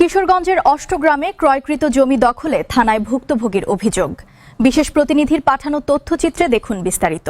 কিশোরগঞ্জের অষ্টগ্রামে ক্রয়কৃত জমি দখলে থানায় ভুক্তভোগীর অভিযোগ। বিশেষ প্রতিনিধির পাঠানো তথ্যচিত্রে দেখুন বিস্তারিত।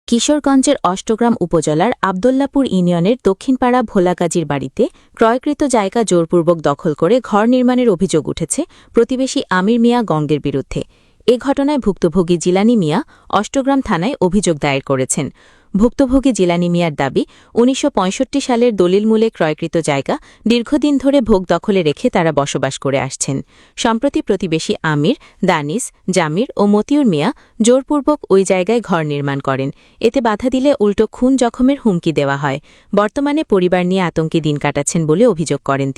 কিশোরগঞ্জের অষ্টগ্রাম উপজেলার আবদুল্লাপুর ইউনিয়নের দক্ষিণপাড়া ভোলাকাজীর বাড়িতে ক্রয়কৃত জায়গা জোরপূর্বক দখল করে ঘর নির্মাণের অভিযোগ উঠেছে প্রতিবেশী আমির মিয়া গঙ্গের বিরুদ্ধে। এ ঘটনায় ভুক্তভোগী জিলানি মিয়া অষ্টগ্রাম থানায় অভিযোগ দায়ের করেছেন। ভুক্তভোগী জিলানি মিয়ার দাবি, ১৯৬৫ সালের দলিলমূলে ক্রয়কৃত জায়গা দীর্ঘদিন ধরে ভোগ দখলে রেখে তারা বসবাস করে আসছেন। সম্প্রতি প্রতিবেশী আমির, দানিস, জামির ও মতিউর মিয়া জোরপূর্বক ওই জায়গায় ঘর নির্মাণ করেন। এতে বাধা দিলে উল্টো খুন জখমের হুমকি দেওয়া হয়। বর্তমানে পরিবার নিয়ে আতঙ্কে দিন কাটাচ্ছেন বলে অভিযোগ করেন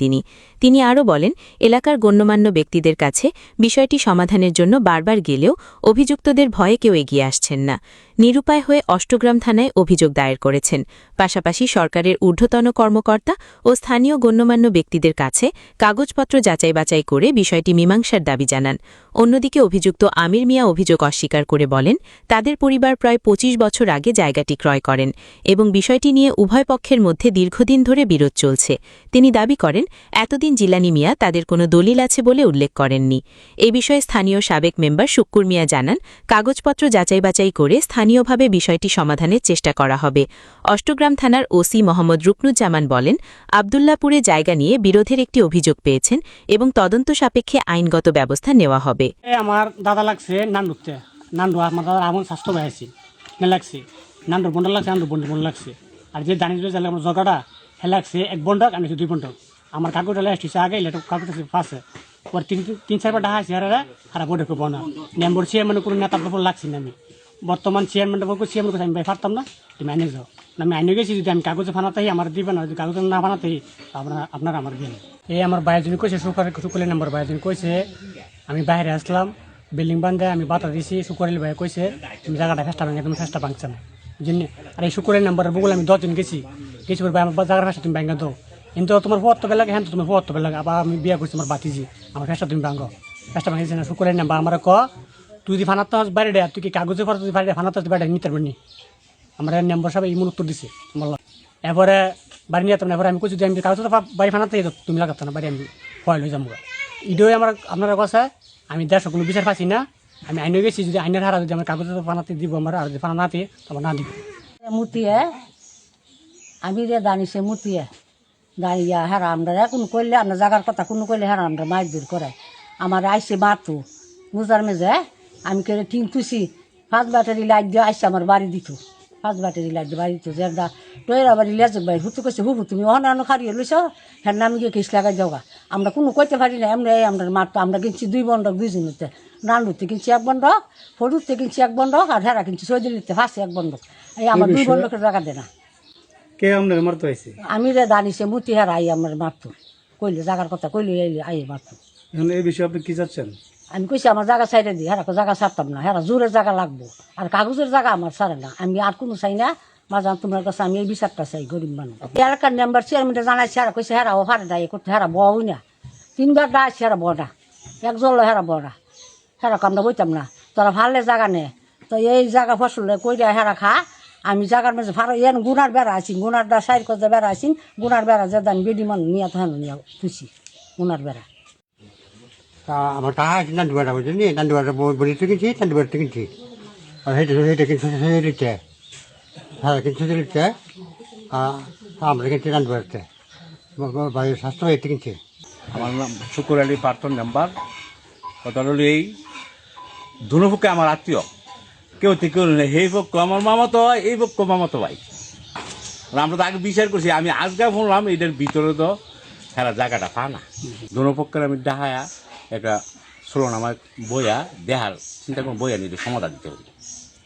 তিনি আরও বলেন, এলাকার গণ্যমান্য ব্যক্তিদের কাছে বিষয়টি সমাধানের জন্য বারবার গেলেও অভিযুক্তদের ভয়ে কেউ এগিয়ে আসছেন না। নিরুপায় হয়ে অষ্টগ্রাম থানায় অভিযোগ দায়ের করেছেন। পাশাপাশি সরকারের ঊর্ধ্বতন কর্মকর্তা ও স্থানীয় গণ্যমান্য ব্যক্তিদের কাছে কাগজপত্র যাচাই বাছাই করে বিষয়টি মীমাংসার দাবি জানান। অন্যদিকে অভিযুক্ত আমির মিয়া অভিযোগ অস্বীকার করে বলেন, তাদের পরিবার প্রায় ২৫ বছর আগে জায়গাটি ক্রয় করেন এবং বিষয়টি নিয়ে উভয় পক্ষের মধ্যে দীর্ঘদিন ধরে বিরোধ চলছে। তিনি দাবি করেন, এতদিন জিলানি মিয়া তাদের কোনো দলিল আছে বলে উল্লেখ করেননি। এ বিষয়ে স্থানীয় সাবেক মেম্বার শুক্কুর মিয়া জানান, কাগজপত্র যাচাই বাছাই করে স্থানীয়ভাবে বিষয়টি সমাধানের চেষ্টা করা হবে। অষ্টগ্রাম থানার ওসি মোহাম্মদ রুকনুজ্জামান বলেন, আবদুল্লাপুরে জায়গা নিয়ে বিরোধের একটি অভিযোগ পেয়েছেন এবং তদন্ত সাপেক্ষে আইনগত ব্যবস্থা নেওয়া হবে। আমার দাদা লাগছে নান্ডুতে, নান্ডু আমার দাদা আমার স্বাস্থ্য পাইছি না লাগছে, নান্ডুর বন্ডা লাগছে, নান্ডুর বন্ড লাগছে। আর যে দানি আমার জগাটা হে লাগছে ১ বন্ডক, আমি 2 বন্ডক। আমার কাকুটা আসছে আগে, এটা কাকুটা পাশে ওর ৩-৪ বার ডাহা আছে হারা বোর্ডে করবো না। মেম্বর চেয়ারম্যান কোনো নেতার উপর লাগছি না। আমি বর্তমান চেয়ারম্যানটা বলবো, চেয়ারম্যান করছি আমি ভাই পারতাম না, তুমি আইনে যাও না। আমি আইনে গেছি, যদি আমি কাগজে বানাতেই আমার দিবে না, যদি কাগজে না বানাতেই আপনারা আমার দিন। এই আমার বাইরজন কইছে, শুক্রের নাম্বার বাইরজন কইছে, আমি বাইরে আসলাম বিল্ডিং বান্ধে, আমি বাতা দিছি। শুক্রের ভাই কইছে তুমি জায়গাটা ফেস্টা ভাঙে, তুমি ফেস্টা ভাঙছে না বুঝলি। আর এই শুক্রের নাম্বারের বগুলো আমি 10 জন গেছি ভাই আমার জায়গার ফেস্টা তুমি ভাঙা দাও, কিন্তু তোমার ফোয়াত্ত বেলাগে, হ্যাঁ তোমার ফোয়াত্ত বেলাগে। আবার আমি বিয়ে করছি আমার বাতিজি, আমার ফেস্টা তুমি ভাঙো, ফেস্টা ভাঙিয়েছি না। শুক্রের নাম্বার আমার তুই যদি ফানাতে হস বাইরে দেয়, তুই কি কাগজে পড়া তুই বাইরে ফানাতে বাইরে নিতে পারবি। আমার নাম্বার সবাই ইমন উত্তর দিছে বললাম। এরপরে বাড়ি নিয়ে যেতাম না। এবারে আমি কইছি, আমি কাগজ বাড়ি ফানাতে তুমি লাগাতো না, বাড়ি আমি ফয়েল হয়ে যাবো। ইডোই আমার আপনারা কথা, আমি দেড়শো কোনো বিচার পাচ্ছি না। আমি আইনে গেছি, যদি আইনের হারা যদি আমার কাগজ ফানাতে দিব আমার, আর যদি ফানা না দিয়ে তোমার না দিব। মুতিয়া আমি রে দানিছে মুতিয়া দাঁড়িয়া হেরা আমরা কোনো করলে আমরা জাগার কথা কোনো করলে হেরা আমরা মাছ দূর করে আমার আইসে মাতু বুঝার মেজে আমি কেড়ে টিন তুছি 5 ব্যাটারি লাইট দিয়ে আইসে আমার বাড়ি দিত। 5 ব্যাটারি লাইট দিয়ে বাড়ি দিত যে একটা টয়ের বাড়ি লেজক বাড়ি হুতু কইছে, হুবু তুমি অনান্য খারিয়ে লইছ, হ্যাঁ নাম গিয়ে কেস লাগাই যাওগা। আমরা কোনো কইতে পারি না, এমনি আমরা মারতো। আমরা কিনছি 2 বন্ডক, 2 জনতে। নান্ডুতে কিনছি 1 বন্ডক, ফটুতে কিনছি 1 বন্ডক, আর হেরা কিনছি সৈদিলিতে ফাঁসে 1 বন্ডক। এই আমার 2 বন্ডকের জায়গা দে না। কে আপনার মারতে হয়েছে? আমি রে দানিছে মুতি হেরা আই আমার মারতো, কইলে জাগার কথা কইলে আই মারতো। এখন এই বিষয়ে আপনি কি চাচ্ছেন? আমি কইছি আমার জায়গা ছাইড়ে দিই, হেরা জায়গা ছাড়তাম না, হেরা জোরের জায়গা লাগবো, আর কাগজের জায়গা আমার ছাড়ে না। আমি আর কোনো চাই না বাজান, তোমার কাছে আমি এই বিচারটা চাই, গরিব মানুষ। এলাকার মেম্বার চেয়ারম্যানটা জানাইছে, হেরা কইছে হেরা ওভারে দায় করতে, হেরা বই না। 3 বার ডাইছে, হেরা বড়া একজন হেরা বড়া, হেরা আমরা বইতাম না। তোরা ভালো জায়গা নে, তো এই জায়গা ফসল কইরা হেরা খা। আমি জায়গার মাঝে ভাড়া এন গুনার বেড়া আছি, গুনারটা সাইড করতে বেড়া আছি, গুনার বেড়া যে দান বেডি মানুষ নিয়ে তো নিয়ে খুশি গুনার বেড়া। আমার টাকা আছে নান্ডুয়াটা, বুঝলি, নান্ডুয়াটা বলি তো কিনছি, নান্ডুয়াটা কিনছি। আর হেঁটে কিনছে দিচ্ছে, হ্যাঁ কিনছে দিচ্ছে। আমরা কিনছি নান্ডুয়াতে, বাড়ির স্বাস্থ্য এতে কিনছি। আমার নাম শুকুর আলী, প্রাক্তন মেম্বার। কথা হলো এই দুপক্ষে আমার আত্মীয়, কেউ কেউ নেই। এই পক্ষ আমার মামাতো হয়, এই পক্ষ মামাতো ভাই। আমরা তো আগে বিচার করছি, আমি আজকে বললাম এটার ভিতরে তো খেলা জায়গাটা পা না। দুপক্ষের আমি ডাহায়া একটা স্লোন আমার বইয়া দেহার চিন্তা করুন, বইয়া নিয়ে সমাধান দিতে হবে।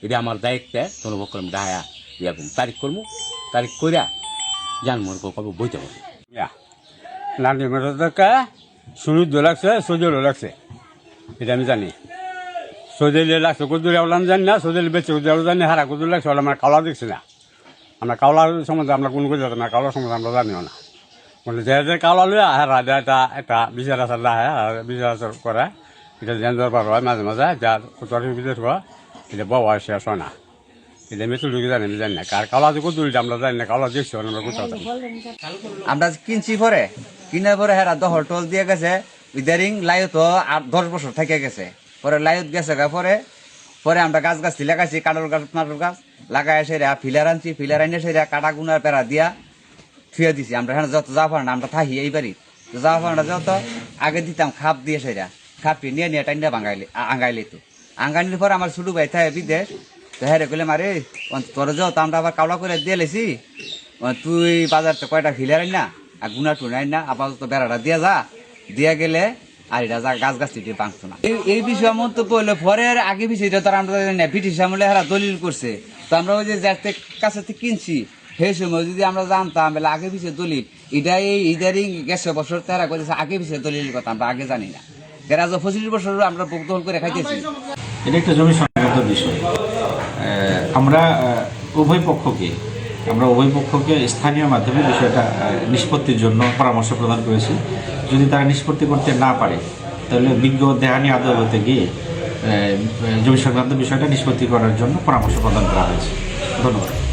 এটা আমার দায়িত্বে। দুপক্ষের আমি ডাহায়া এরকম তারিখ করবো, তারিখ করিয়া জানবো কবে বইতে হবে। নানি মেটাকে শুরু লাগছে, সজল লাগছে, এটা আমি জানি। সজলে লাগছে কুদুর আমি জানি না, সজল বেঁচে কুদুর জানি, হারা কুদুর লাগছে আমরা কালা দেখছি না। আমরা কালার সম্বন্ধে আমরা কোনো কিছু না, কালার সম্বন্ধে আমরা জানিও না। বলে যে কালা লইয়া হারা দেয়, একটা বিচার আচার দেয়, বিচার আচার করে, এটা ধ্যান দরবার হয় মাঝে মাঝে, যা কুতুয়ার বিচার করে, এটা বাবা শেষ হয় না। এটা মেতুল ঢুকে জানি, আমি জানি না। কার কালা যে কুদুর আমরা জানি না, কালা দেখছি আমরা কোথাও জানি। আমরা কিনছি পরে কিনার পরে হেরা দহল টল দিয়ে গেছে ইদারিং লাইত 10 বছর থেকে গেছে পরে লাইত গেছে পরে পরে আমরা গাছ গাছ লাগাইছি কাঠল গাছ নাটল গাছ লাগাই সেরা ফিলার আনছি ফিলার আইনে সেরা কাটা গুনার পেড়া দিয়া থুয়ে দিছি আমরা হ্যাঁ যত যাওয়া পার না আমরা থাকি এই বাড়ি যাওয়া পার না যত আগে দিতাম খাপ দিয়ে সেরা খাপটি নিয়ে নিয়ে টাইনা আঙ্গাইলে তো আঙ্গাইলে পরে আমার ছোট ভাই থাকে বিদেশ তো হ্যাঁ গেলে মারে তোর যাও তো আমরা আবার কাওড়া করে দিয়ে লেছি তুই বাজারতে কয়টা ফিলার আইন না আর গুনা টুনা আইন না আপাতত বেড়াটা দিয়া যা দিয়া গেলে আর এটা যা গাছ গাছ চিঠি বাঁচতো না এই বিষয়ে মন্তব্য হলো পরের আগে বিষয়টা তো আমরা ব্রিটিশ আমলে হারা দলিল করছে তো আমরা ওই যে যার কাছে থেকে কিনছি সেই সময় যদি আমরা জানতাম তাহলে আগে বিষয়ে দলিল এটা এই ইদারিং গেছে বছর তারা করেছে আগে বিষয়ে দলিলের কথা আমরা আগে জানি না এরা 25 বছর আমরা দখল করে খাইতেছি। এটা একটা জমি সংক্রান্ত বিষয়। আমরা উভয় পক্ষকে স্থানীয় মাধ্যমে বিষয়টা নিষ্পত্তির জন্য পরামর্শ প্রদান করেছি। যদি তারা নিষ্পত্তি করতে না পারে তাহলে বিজ্ঞ দেহানি আদালতে গিয়ে জমি সংক্রান্ত বিষয়টা নিষ্পত্তি করার জন্য পরামর্শ প্রদান করা হয়েছে। ধন্যবাদ।